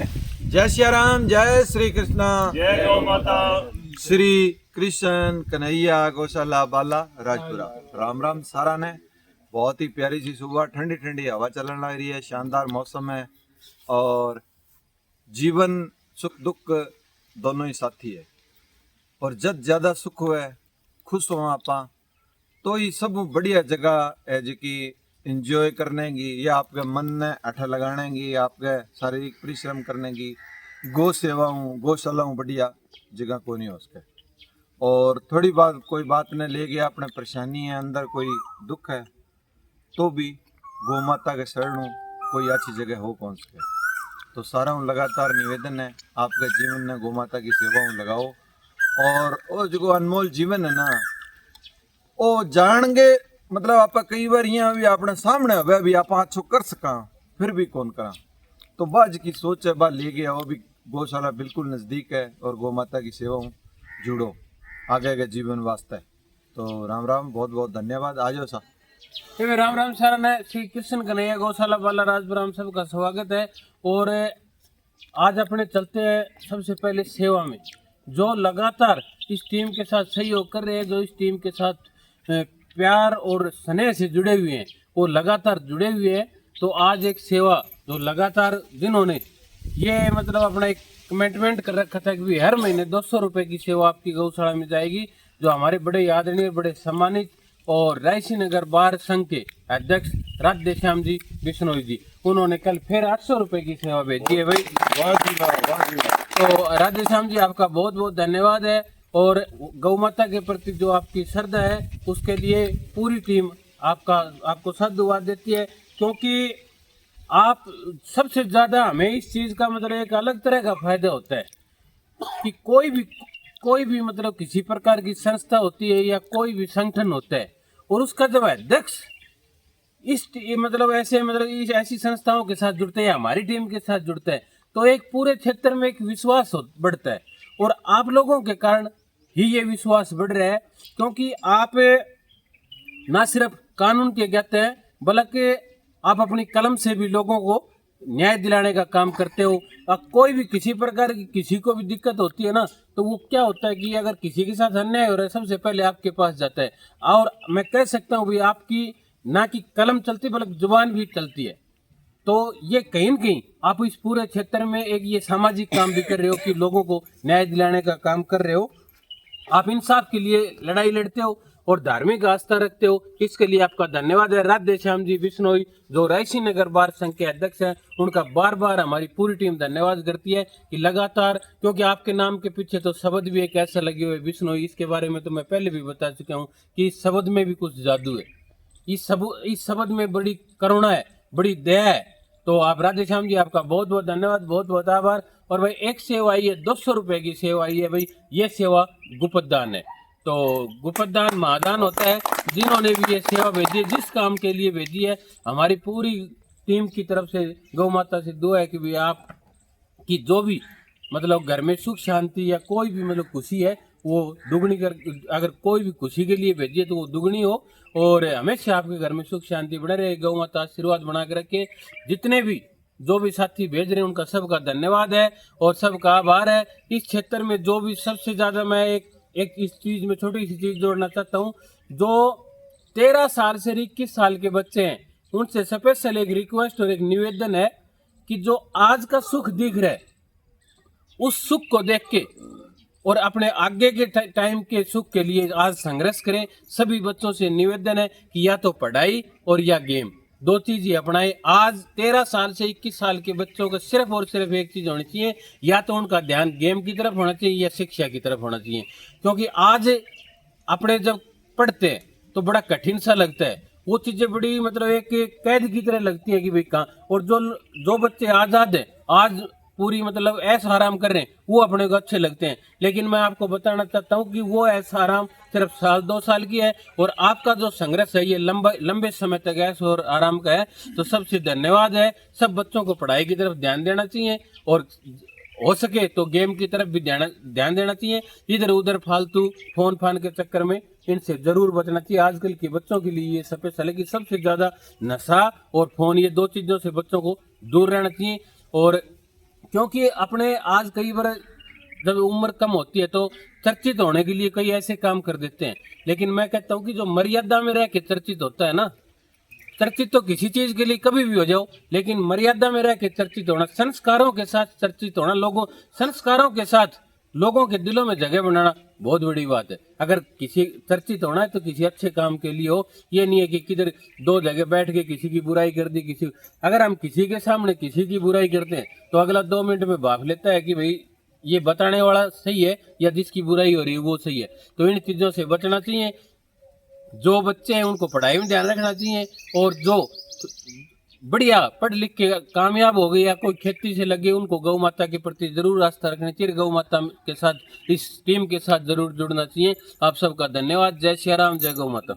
जय सिया राम, जय श्री कृष्णा, जय गौ माता। श्री कृष्ण कन्हैया गौशाला बाला राजपुरा। राम राम सारा ने। बहुत ही प्यारी सी सुबह, ठंडी ठंडी हवा चलने लग रही है, शानदार मौसम है और जीवन सुख दुख दोनों ही साथी है। और जब ज्यादा सुख हुए खुश हो आपा तो ये सब बढ़िया जगह है जी इंजॉय करने की, या आपके मन ने अठ लगाने की, आपके शारीरिक परिश्रम करने की। गौ सेवाओं गौशालाओं बढ़िया जगह को नहीं हो सके। और थोड़ी बात कोई बात ने ले गया अपने परेशानी है, अंदर कोई दुख है, तो भी गौ माता के शरणों कोई अच्छी जगह हो कौन सके। तो सारा लगातार निवेदन है आपके जीवन में गौ माता की सेवाओं लगाओ। और वो जो अनमोल जीवन है ना, वो जानेंगे मतलब आप कई बार यहाँ भी अपने सामने हो भी आप अच्छो कर सका, फिर भी कौन करा। तो बाज की सोच है, बा ले गया वो भी गौशाला बिल्कुल नज़दीक है और गौ माता की सेवाओं जुड़ो आगे के जीवन वास्ते। तो राम राम, बहुत बहुत धन्यवाद। आ जाओ सा राम राम सारा ने। श्री कृष्ण कन्हैया गौशाला बाला राजपुरा में सबका स्वागत है। और आज अपने चलते हैं सबसे पहले सेवा में, जो लगातार इस टीम के साथ सहयोग कर रहे हैं, जो इस टीम के साथ प्यार और स्नेह से जुड़े हुए हैं, वो लगातार जुड़े हुए हैं। तो आज एक सेवा जो लगातार जिन्होंने ये मतलब अपना एक कमिटमेंट कर रखा था कि हर महीने 200 रुपये की सेवा आपकी गौशाला में जाएगी, जो हमारे बड़े आदरणीय बड़े सम्मानित और रायसी नगर बार संघ के अध्यक्ष राधे श्याम जी बिश्नोई जी, उन्होंने कल फिर 800 रुपये की सेवा भेजी है भाई। वाह जी वाह, वाह जी वाह। तो राधे श्याम जी आपका बहुत बहुत धन्यवाद है। और गौ माता के प्रति जो आपकी श्रद्धा है उसके लिए पूरी टीम आपको साधुवाद देती है, क्योंकि आप सबसे ज्यादा हमें इस चीज का मतलब एक अलग तरह का फायदा होता है कि कोई भी मतलब किसी प्रकार की संस्था होती है या कोई भी संगठन होता है और उसका जब अध्यक्ष मतलब ऐसी संस्थाओं के साथ जुड़ते हैं, हमारी टीम के साथ जुड़ते हैं, तो एक पूरे क्षेत्र में एक विश्वास बढ़ता है। और आप लोगों के कारण ही ये विश्वास बढ़ रहा है, क्योंकि आप ना सिर्फ कानून के ज्ञाता हैं बल्कि आप अपनी कलम से भी लोगों को न्याय दिलाने का काम करते हो। कोई भी किसी प्रकार की किसी को भी दिक्कत होती है ना, तो वो क्या होता है कि अगर किसी के साथ अन्याय हो रहा है सबसे पहले आपके पास जाता है। और मैं कह सकता हूँ भाई आपकी ना कि कलम चलती बल्कि जुबान भी चलती है। तो ये कहीं न कहीं आप इस पूरे क्षेत्र में एक ये सामाजिक काम भी कर रहे हो कि लोगों को न्याय दिलाने का काम कर रहे हो। आप इंसाफ के लिए लड़ाई लड़ते हो और धार्मिक आस्था रखते हो, इसके लिए आपका धन्यवाद है। राधे श्याम जी बिश्नोई जो रायसी नगर बार संघ के अध्यक्ष हैं, उनका बार बार हमारी पूरी टीम धन्यवाद करती है कि लगातार, क्योंकि आपके नाम के पीछे तो शब्द भी एक ऐसा लगे हुए बिश्नोई, इसके बारे में तो मैं पहले भी बता चुका हूँ कि इस शब्द में भी कुछ जादू है, इस शब्द में बड़ी करुणा है, बड़ी दया है। तो आप राधे श्याम जी आपका बहुत बहुत धन्यवाद, बहुत बहुत आभार। और भाई एक सेवा आई है 200 रुपये की सेवा आई है भाई, ये सेवा गुप्तदान है। तो गुप्तदान महादान होता है। जिन्होंने भी ये सेवा भेजी है, जिस काम के लिए भेजी है, हमारी पूरी टीम की तरफ से गौ माता से दुआ है कि भाई आप की जो भी मतलब घर में सुख शांति या कोई भी मतलब खुशी है वो दुगनी कर, अगर कोई भी खुशी के लिए भेजिए तो वो दुगनी हो और हमेशा आपके घर में सुख शांति बने रहे। गौ माता आशीर्वाद बना के रखे। जितने भी जो भी साथी भेज रहे हैं उनका सबका धन्यवाद है और सबका आभार है। इस क्षेत्र में जो भी सबसे ज्यादा मैं एक इस चीज में छोटी सी चीज जोड़ना चाहता हूँ, जो 13 साल से 21 साल के बच्चे हैं उनसे स्पेशल एक रिक्वेस्ट और एक निवेदन है कि जो आज का सुख दिख रहा है उस सुख को देख के और अपने आगे के टाइम के सुख के लिए आज संघर्ष करें। सभी बच्चों से निवेदन है कि या तो पढ़ाई और या गेम, दो चीज ही अपनाएं। आज 13 साल से 21 साल के बच्चों को सिर्फ और सिर्फ एक चीज होनी चाहिए, या तो उनका ध्यान गेम की तरफ होना चाहिए या शिक्षा की तरफ होना चाहिए। क्योंकि आज अपने जब पढ़ते हैं तो बड़ा कठिन सा लगता है, वो चीजें बड़ी मतलब एक कैद की तरह लगती है कि भाई कहाँ। और जो बच्चे आजाद है, आज पूरी मतलब ऐसा आराम कर रहे हैं, वो अपने को अच्छे लगते हैं। लेकिन मैं आपको बताना चाहता हूँ कि वो ऐसा आराम सिर्फ साल 2 साल की है और आपका जो संघर्ष है ये लंबे समय तक ऐसा और आराम का है। तो सबसे धन्यवाद है। सब बच्चों को पढ़ाई की तरफ ध्यान देना चाहिए और हो सके तो गेम की तरफ भी ध्यान देना चाहिए। इधर उधर फालतू फोन फान के चक्कर में इनसे जरूर बचना चाहिए। आजकल के बच्चों के लिए ये स्पेशल है कि सबसे ज्यादा नशा और फोन, ये दो चीजों से बच्चों को दूर रहना चाहिए। और क्योंकि अपने आज कई बार जब उम्र कम होती है तो चर्चित होने के लिए कई ऐसे काम कर देते हैं, लेकिन मैं कहता हूँ कि जो मर्यादा में रह के चर्चित होता है ना, चर्चित तो किसी चीज के लिए कभी भी हो जाओ, लेकिन मर्यादा में रह के चर्चित होना, संस्कारों के साथ चर्चित होना, संस्कारों के साथ लोगों के दिलों में जगह बनाना बहुत बड़ी बात है। अगर किसी चर्चित होना है तो किसी अच्छे काम के लिए हो, ये नहीं है कि किधर दो जगह बैठ के किसी की बुराई कर दी। अगर हम किसी के सामने किसी की बुराई करते हैं तो अगला 2 मिनट में भाप लेता है कि भाई ये बताने वाला सही है या जिसकी बुराई हो रही है वो सही है। तो इन चीजों से बचना चाहिए। जो बच्चे हैं उनको पढ़ाई में ध्यान रखना चाहिए, और जो बढ़िया पढ़ लिख के कामयाब हो गए या कोई खेती से लगे उनको गौ माता के प्रति जरूर आस्था रखनी चाहिए, गौ माता के साथ, इस टीम के साथ जरूर जुड़ना चाहिए। आप सबका धन्यवाद। जय श्री राम, जय गौ माता।